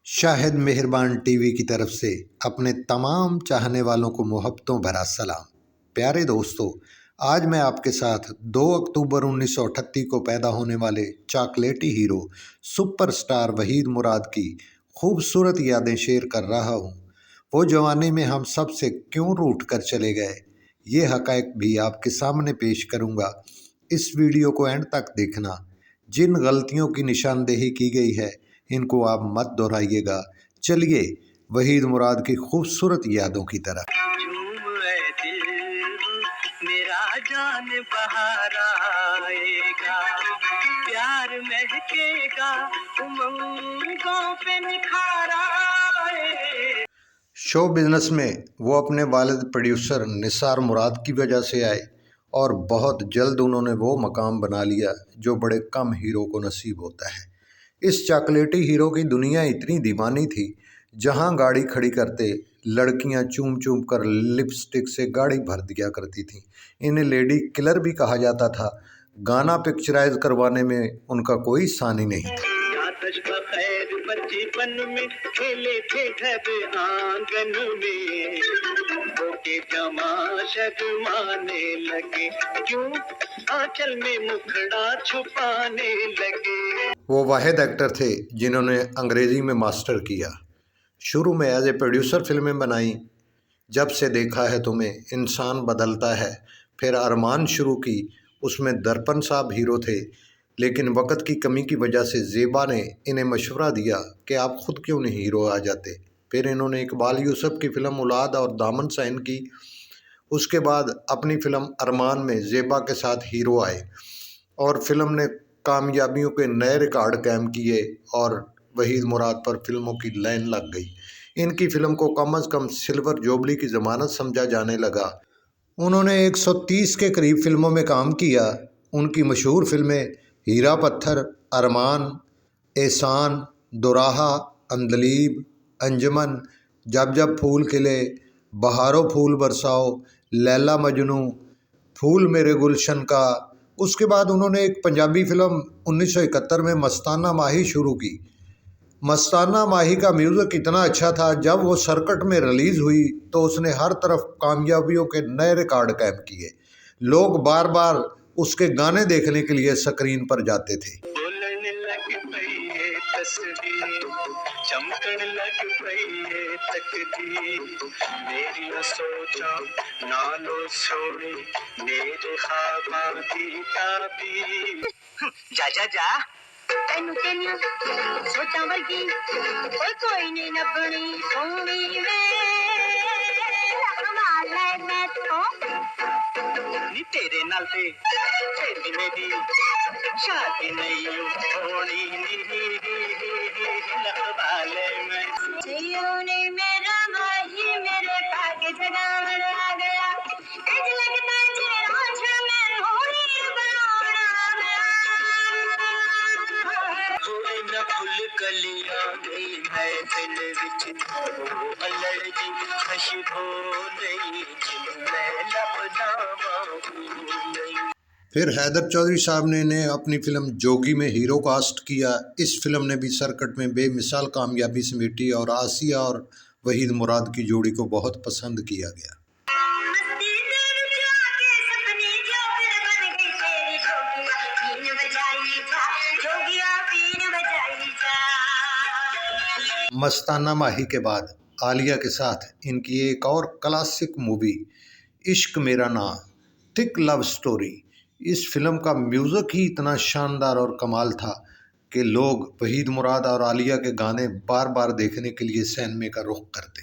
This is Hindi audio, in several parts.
शाहिद मेहरबान टीवी की तरफ से अपने तमाम चाहने वालों को मोहब्बतों भरा सलाम। प्यारे दोस्तों, आज मैं आपके साथ 2 अक्टूबर 1938 को पैदा होने वाले चॉकलेटी हीरो सुपरस्टार वहीद मुराद की खूबसूरत यादें शेयर कर रहा हूँ। वो जवानी में हम सब से क्यों रूठ कर चले गए, ये हक़ाइक़ भी आपके सामने पेश करूँगा। इस वीडियो को एंड तक देखना। जिन गलतियों की निशानदेही की गई है इनको आप मत दोहराइएगा। चलिए वहीद मुराद की खूबसूरत यादों की तरफ। मेरा जान बहार आएगा, प्यार महकेगा, उमंगों पे निखार आएगा। शो बिजनेस में वो अपने वालिद प्रोड्यूसर निसार मुराद की वजह से आए और बहुत जल्द उन्होंने वो मकाम बना लिया जो बड़े कम हीरो को नसीब होता है। इस चॉकलेटी हीरो की दुनिया इतनी दीवानी थी, जहां गाड़ी खड़ी करते लड़कियां चूम चूम कर लिपस्टिक से गाड़ी भर दिया करती थीं। इन्हें लेडी किलर भी कहा जाता था। गाना पिक्चराइज करवाने में उनका कोई सानी नहीं था। बचपन में खेले थे घर आंगन में, के जमा शर्माने लगे, क्यों आंचल में मुखड़ा छुपाने लगे। वो वाहिद एक्टर थे जिन्होंने अंग्रेजी में मास्टर किया। शुरू में एज ए प्रोड्यूसर फिल्में बनाई। जब से देखा है तुम्हें, इंसान बदलता है, फिर अरमान शुरू की, उसमें दर्पण साहब हीरो थे। लेकिन वक़्त की कमी की वजह से ज़ेबा ने इन्हें मशवरा दिया कि आप ख़ुद क्यों नहीं हीरो आ जाते। फिर इन्होंने इकबाल यूसुफ की फ़िल्म औलाद और दामन साइन की। उसके बाद अपनी फ़िल्म अरमान में ज़ेबा के साथ हीरो आए और फिल्म ने कामयाबियों के नए रिकॉर्ड कायम किए और वहीद मुराद पर फिल्मों की लाइन लग गई। इनकी फ़िल्म को कम अज़ कम सिल्वर जुबली की ज़मानत समझा जाने लगा। उन्होंने 130 के करीब फिल्मों में काम किया। उनकी मशहूर फिल्में हीरा पत्थर, अरमान, एहसान, दोराहा, अंदलीब, अंजमन, जब जब फूल खिले, बहारों फूल बरसाओ, लैला मजनू, फूल मेरे गुलशन का। उसके बाद उन्होंने एक पंजाबी फिल्म 1971 में मस्ताना माही शुरू की। मस्ताना माही का म्यूज़िक इतना अच्छा था, जब वो सर्कट में रिलीज़ हुई तो उसने हर तरफ कामयाबियों के नए रिकॉर्ड कायम किए। लोग बार बार उसके गाने देखने के लिए स्क्रीन पर जाते थे। बोलने लग पई है तस्वीर, चमकन लग पई है तकदीर, मेरी न सोचा ना लो सोनी, मेरे ख्वाबा की ताबीर। जा जा जा तेनू तेनू सोचा वर्गी कोई नहीं नबनी सोनी में, मैं तो नी तेरे नाल ते तेरी मेरी शादी नहीं होनी, लखवाले में ने मेरा माही मेरे भाग्य जगावन आ गया, इज लगता तेरा मैं होनी बनाना होए न फुल कलियां गई मैं दिल विच अलड़ दी खुशबू नहीं, मैं लबदा नहीं। फिर हैदर चौधरी साहब ने इन्हें अपनी फिल्म जोगी में हीरो कास्ट किया। इस फिल्म ने भी सर्कट में बेमिसाल कामयाबी समेटी और आसिया और वहीद मुराद की जोड़ी को बहुत पसंद किया गया। मस्ताना माही के बाद आलिया के साथ इनकी एक और क्लासिक मूवी इश्क मेरा नाम, थिक लव स्टोरी। इस फिल्म का म्यूज़िक ही इतना शानदार और कमाल था कि लोग वहीद मुराद और आलिया के गाने बार बार देखने के लिए सिनेमा का रुख करते।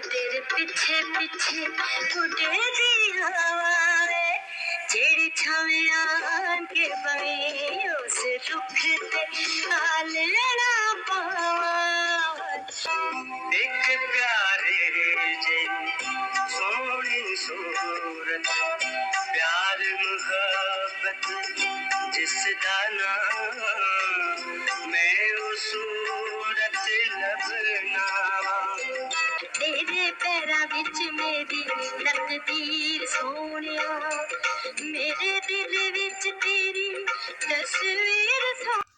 तेरे पीछे पीछे जेड़ी छावियां के बने उस रुख ते हाल लेना पावा, एक प्यारे जे सोनी सूरत, प्यार मुहब्बत जिस दाना, मैं उस सूरत लबना, तेरे पैरा विच मेरी तकदीर सोनिया, मेरे दिल विच तेरी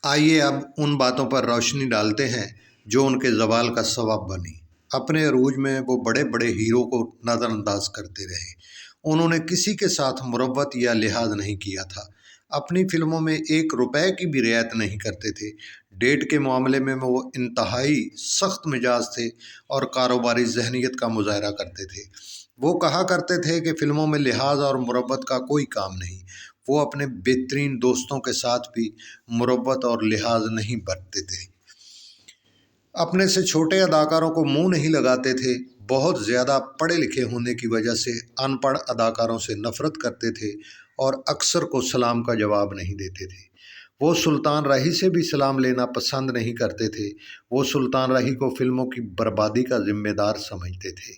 आइए अब उन बातों पर रोशनी डालते हैं जो उनके ज़वाल का सबब बनी। अपने अरूज में वो बड़े बड़े हीरो को नज़रअंदाज करते रहे। उन्होंने किसी के साथ मुरव्वत या लिहाज नहीं किया था। अपनी फिल्मों में 1 रुपए की भी रियायत नहीं करते थे। डेट के मामले में वो इंतहाई सख्त मिजाज थे और कारोबारी जहनीत का मुजाहरा करते थे। वो कहा करते थे कि फ़िल्मों में लिहाज और मुरव्वत का कोई काम नहीं। वो अपने बेहतरीन दोस्तों के साथ भी मुरव्वत और लिहाज नहीं बरतते थे। अपने से छोटे अदाकारों को मुंह नहीं लगाते थे। बहुत ज़्यादा पढ़े लिखे होने की वजह से अनपढ़ अदाकारों से नफ़रत करते थे और अक्सर को सलाम का जवाब नहीं देते थे। वो सुल्तान राही से भी सलाम लेना पसंद नहीं करते थे। वो सुल्तान राही को फ़िल्मों की बर्बादी का जिम्मेदार समझते थे।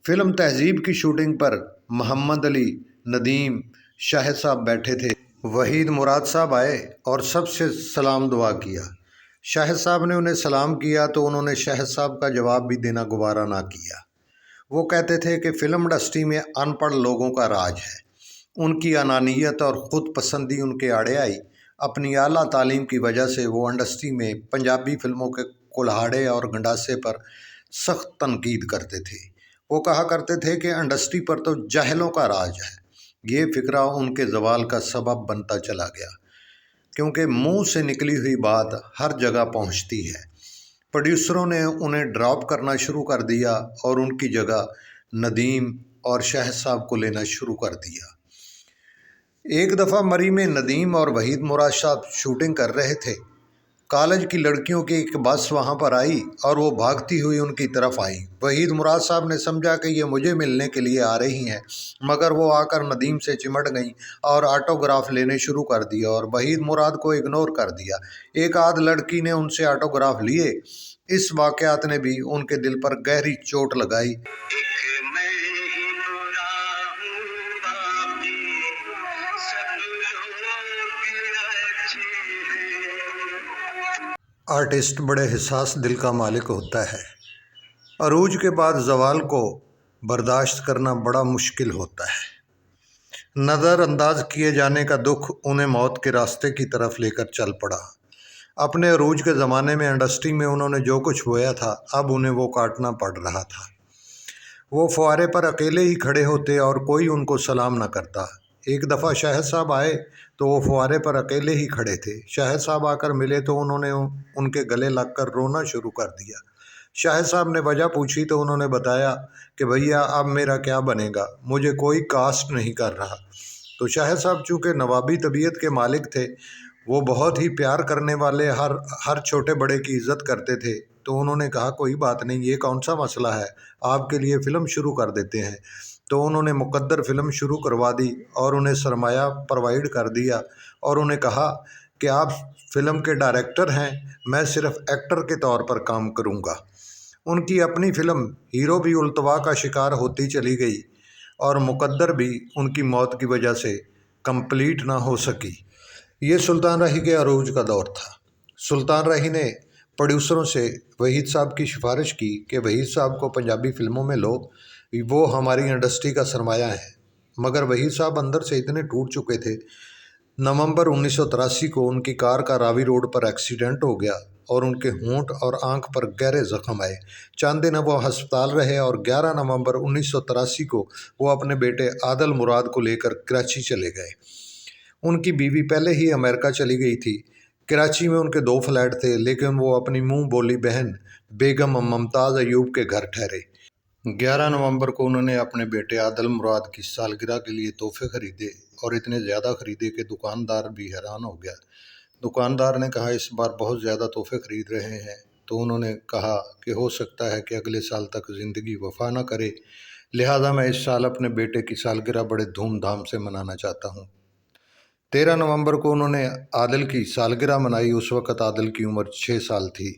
फिल्म तहज़ीब की शूटिंग पर मोहम्मद अली, नदीम, शाहिद साहब बैठे थे। वहीद मुराद साहब आए और सबसे सलाम दुआ किया। शाहिद साहब ने उन्हें सलाम किया तो उन्होंने शाहिद साहब का जवाब भी देना गवारा ना किया। वो कहते थे कि फ़िल्म इंडस्ट्री में अनपढ़ लोगों का राज है। उनकी अनानियत और ख़ुद पसंदी उनके आड़े आई। अपनी आला तालीम की वजह से वो इंडस्ट्री में पंजाबी फ़िल्मों के कुल्हाड़े और गंडासे पर सख्त तनकीद करते थे। वो कहा करते थे कि इंडस्ट्री पर तो जाहिलों का राज है। ये फ़िक्रा उनके ज़वाल का सबब बनता चला गया, क्योंकि मुंह से निकली हुई बात हर जगह पहुंचती है। प्रोड्यूसरों ने उन्हें ड्रॉप करना शुरू कर दिया और उनकी जगह नदीम और शाहिद साहब को लेना शुरू कर दिया। एक दफ़ा मरी में नदीम और वहीद मुराद साहब शूटिंग कर रहे थे। कॉलेज की लड़कियों की एक बस वहां पर आई और वो भागती हुई उनकी तरफ आई। वहीद मुराद साहब ने समझा कि ये मुझे मिलने के लिए आ रही हैं, मगर वो आकर नदीम से चिमट गईं और ऑटोग्राफ लेने शुरू कर दिया और वहीद मुराद को इग्नोर कर दिया। एक आध लड़की ने उनसे ऑटोग्राफ लिए। इस वाक़यात ने भी उनके दिल पर गहरी चोट लगाई। आर्टिस्ट बड़े हिसास दिल का मालिक होता है। अरूज के बाद ज़वाल को बर्दाश्त करना बड़ा मुश्किल होता है। नज़रअंदाज किए जाने का दुख उन्हें मौत के रास्ते की तरफ लेकर चल पड़ा। अपने अरूज के ज़माने में इंडस्ट्री में उन्होंने जो कुछ बोया था, अब उन्हें वो काटना पड़ रहा था। वो फुआरे पर अकेले ही खड़े होते और कोई उनको सलाम न करता। एक दफ़ा शाहिद साहब आए तो वो फुआरे पर अकेले ही खड़े थे। शाहिद साहब आकर मिले तो उन्होंने उनके गले लगकर रोना शुरू कर दिया। शाहिद साहब ने वजह पूछी तो उन्होंने बताया कि भैया अब मेरा क्या बनेगा, मुझे कोई कास्ट नहीं कर रहा। तो शाहिद साहब चूँकि नवाबी तबीयत के मालिक थे, वो बहुत ही प्यार करने वाले, हर छोटे बड़े की इज़्ज़त करते थे। तो उन्होंने कहा कोई बात नहीं, ये कौन सा मसला है, आपके लिए फ़िल्म शुरू कर देते हैं। तो उन्होंने मुकद्दर फ़िल्म शुरू करवा दी और उन्हें सरमाया प्रोवाइड कर दिया और उन्हें कहा कि आप फ़िल्म के डायरेक्टर हैं, मैं सिर्फ एक्टर के तौर पर काम करूंगा। उनकी अपनी फ़िल्म हीरो भी उल्तवा का शिकार होती चली गई और मुकद्दर भी उनकी मौत की वजह से कंप्लीट ना हो सकी। ये सुल्तान राही के अरूज का दौर था। सुल्तान राही ने प्रोड्यूसरों से वहीद साहब की सिफारिश की कि वहीद साहब को पंजाबी फ़िल्मों में लो, वो हमारी इंडस्ट्री का सरमाया है। मगर वहीद साहब अंदर से इतने टूट चुके थे। नवंबर 1983 को उनकी कार का रावी रोड पर एक्सीडेंट हो गया और उनके होंठ और आंख पर गहरे ज़ख्म आए। चंद दिन वो अस्पताल रहे और 11 नवंबर 1983 को वो अपने बेटे आदल मुराद को लेकर कराची चले गए। उनकी बीवी पहले ही अमेरिका चली गई थी। कराची में उनके 2 फ्लैट थे, लेकिन वो अपनी मुंह बोली बहन बेगम मुमताज़ अयूब के घर ठहरे। 11 नवंबर को उन्होंने अपने बेटे आदल मुराद की सालगिरह के लिए तोहफे ख़रीदे और इतने ज़्यादा ख़रीदे कि दुकानदार भी हैरान हो गया। दुकानदार ने कहा इस बार बहुत ज़्यादा तोहफे ख़रीद रहे हैं। तो उन्होंने कहा कि हो सकता है कि अगले साल तक ज़िंदगी वफा ना करे, लिहाजा मैं इस साल अपने बेटे की सालगिरह बड़े धूमधाम से मनाना चाहता हूँ। 13 नवंबर को उन्होंने आदिल की सालगिरह मनाई। उस वक़्त आदिल की उम्र 6 साल थी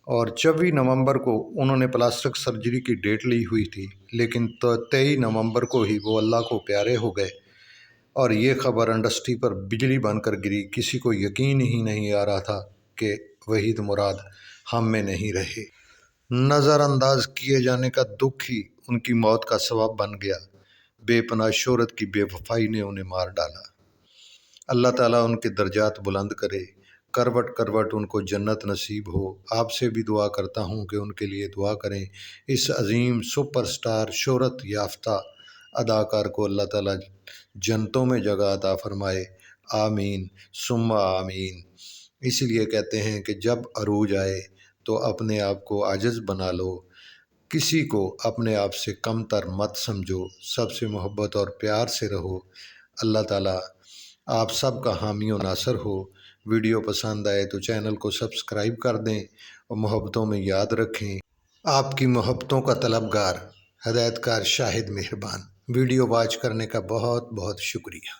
और 24 नवंबर को उन्होंने प्लास्टिक सर्जरी की डेट ली हुई थी, लेकिन 23 नवंबर को ही वो अल्लाह को प्यारे हो गए और ये ख़बर इंडस्ट्री पर बिजली बनकर गिरी। किसी को यकीन ही नहीं आ रहा था कि वहीद मुराद हम में नहीं रहे। नज़रअंदाज किए जाने का दुख ही उनकी मौत का सबब बन गया। बेपनाह शोहरत की बेवफाई ने उन्हें मार डाला। अल्लाह ताला उनके दर्जात बुलंद करे, करवट करवट उनको जन्नत नसीब हो। आपसे भी दुआ करता हूँ कि उनके लिए दुआ करें। इस अजीम सुपरस्टार शोहरत याफ्ता अदाकार को अल्लाह ताला जन्नतों में जगह अता फरमाए। आमीन सुम्मा आमीन। इसलिए कहते हैं कि जब अरूज आए तो अपने आप को आजिज़ बना लो, किसी को अपने आप से कमतर मत समझो, सबसे मोहब्बत और प्यार से रहो। अल्लाह ताला आप सब का हामी और नासर हो। वीडियो पसंद आए तो चैनल को सब्सक्राइब कर दें और मोहब्बतों में याद रखें। आपकी मोहब्बतों का तलबगार, हदायतकार शाहिद मेहरबान। वीडियो वॉच करने का बहुत बहुत शुक्रिया।